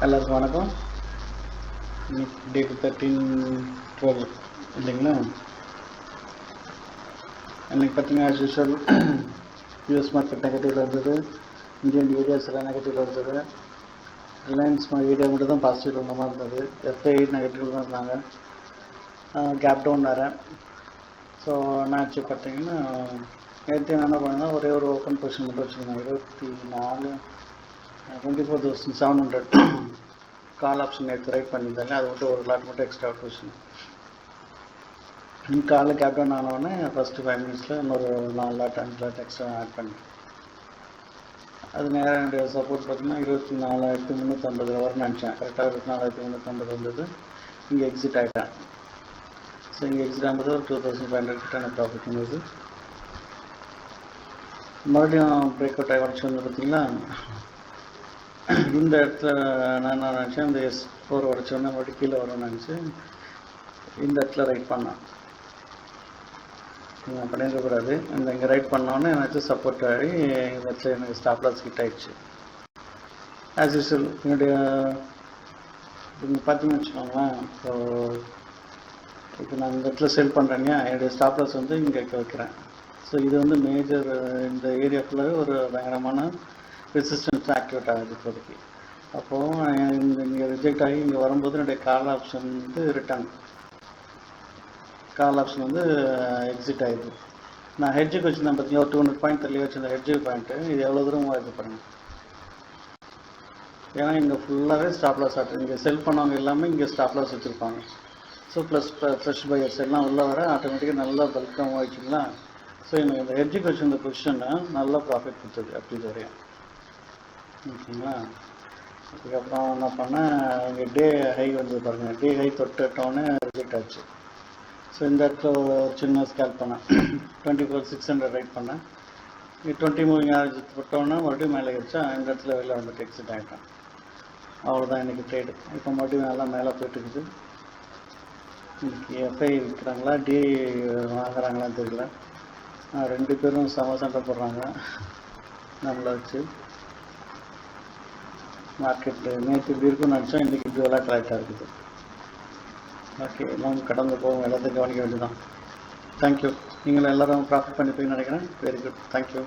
எல்லாருக்கும் வணக்கம். இன்னைக்கு டேட் 13/12 இல்லைங்களா? இன்னைக்கு பார்த்தீங்கன்னா ஆஸ் யூஷுவல் யூஎஸ் மார்க்கெட் நெகட்டிவில் இருந்தது, இந்தியன் ஏரியாஸ் எல்லாம் நெகட்டிவில் இருந்தது. ரிலையன்ஸ் ஏரியா மட்டும் தான் பாசிட்டிவ் இருந்த மாதிரி இருந்தது. எஃப்ஐ நெகட்டிவ் தான் இருந்தாங்க, கேப் டவுன் வேறு. ஸோ என்னாச்சு பார்த்தீங்கன்னா, நேற்று என்ன பண்ணேன்னா ஒரே ஒரு ஓப்பன் பொசிஷன் மட்டும் வச்சுருந்தேன். 24,700 கால் ஆப்ஷன் எடுத்து ரைட் பண்ணியிருந்தாங்க. அது மட்டும் ஒரு லாட் மட்டும் எக்ஸ்ட்ரா பொசிஷன். காலைல கேப் டவுன் ஆனவுடனே ஃபஸ்ட்டு 5 மினிட்ஸில் இன்னொரு 4 லாட் 5 லாட் எக்ஸ்ட்ரா ஆட் பண்ணி, அது நேராக என்னுடைய சப்போர்ட் பார்த்தீங்கன்னா 24,350 வரும்னு நினச்சேன். கரெக்டாக 24,350 வந்தது. இங்கே எக்ஸிட் ஆகிட்டேன். ஸோ இங்கே எக்ஸிட் ஆகும்போது ஒரு 2,500 கிட்ட எனக்கு ப்ராஃபிட் இருந்தது. மறுபடியும் பிரேக் அவுட் ஆகி உடச்சி வந்து பார்த்தீங்கன்னா, இந்த இடத்துல நான் என்ன நினச்சேன், இந்த S4 உடச்சோடனே மறுபடியும் கீழே வரும்னு நினச்சி இந்த இடத்துல ரைட் பண்ணேன். நீங்கள் பண்ணியிருக்கக்கூடாது. இங்கே ரைட் பண்ணோன்னே எனக்கு சப்போர்ட் ஆகி இந்த இடத்துல எனக்கு ஸ்டாப் லாஸ் ஹிட் ஆகிடுச்சு. ஆஸ் யூஸ்வல் என்னுடைய நீங்கள் பார்த்தீங்கன்னு வச்சுக்கோங்களேன், இப்போ நான் இந்த இடத்துல செல் பண்ணுறேங்க, என்னுடைய ஸ்டாப் லாஸ் வந்து இங்கே வைக்கிறேன். ஸோ இது வந்து மேஜர் இந்த ஏரியா ஃபுல்லாகவே ஒரு பயங்கரமான ரெசிஸ்டன்ஸ் ஆக்டிவேட் ஆகுது இப்போதைக்கு. அப்போது இங்கே ரிஜெக்ட் ஆகி இங்கே வரும்போது என்னுடைய கால் ஆப்ஷன் வந்து ரிட்டர்ன், கால் ஆப்ஷன் வந்து எக்ஸிட் ஆகிடுது. நான் ஹெட்ஜுக்கு வச்சுருந்தேன் பார்த்தீங்கன்னா, ஒரு 200 பாயிண்ட் தள்ளி வச்சுருந்தேன் ஹெட்ஜு பாயிண்ட்டு. இது எவ்வளோ தூரம் இது பண்ணுங்க, ஏன்னா இங்கே ஃபுல்லாகவே ஸ்டாப் லாஸ் ஆட்டு. இங்கே செல் பண்ணவங்க எல்லாமே இங்கே ஸ்டாப் லாஸ் வச்சுருப்பாங்க. ஸோ ப்ளஸ் ஃப்ரெஷ் பையர்ஸ் எல்லாம் உள்ளே வர ஆட்டோமேட்டிக்காக நல்லா பல்காக ஆகிடுச்சுங்களா. ஸோ எனக்கு இந்த ஹெட்ஜுக்கு வச்சுருந்த பொசிஷனை நல்லா ப்ராஃபிட் கொடுத்தது அப்படி வரையும். ஓகேங்களா? அதுக்கப்புறம் என்ன பண்ணேன், இங்கே டே ஹை வந்து பாருங்கள், டே ஹை தொட்டோன்னே ரிஜெக்ட் ஆச்சு. ஸோ இந்த இடத்துல ஒரு சின்ன ஸ்கேல் பண்ணேன், 24,600 ரைட் பண்ணேன். 20 மூவிங் ஆவரேஜ் போட்டோன்னா மறுபடியும் மேலே வச்சா இந்த இடத்துல வெளில வந்துட்டு எக்ஸிட் ஆகிட்டேன். அவ்வளோதான் இன்றைக்கி ட்ரேடு. இப்போ மறுபடியும் நல்லா மேலே போய்ட்டுருக்குது. இன்றைக்கி எஃப்ஐ விற்கிறாங்களா டி வாங்குறாங்களான்னு தெரியல. 2 பேரும் சண்டை போடுறாங்க நம்மளை வச்சு. மார்க்கெட்டு நேற்று இப்படி இருக்குன்னு நினச்சோம், இன்றைக்கி இப்படி எல்லாம் கரெக்டாக இருக்குது. ஓகே, எல்லாம் கடந்து போகும், எல்லாத்தையும் கவனிக்க வேண்டியதான். தேங்க்யூ. நீங்களும் எல்லோரும் ப்ராஃபிட் பண்ணிப்பீங்கன்னு நினைக்கிறேன். Very good, thank you.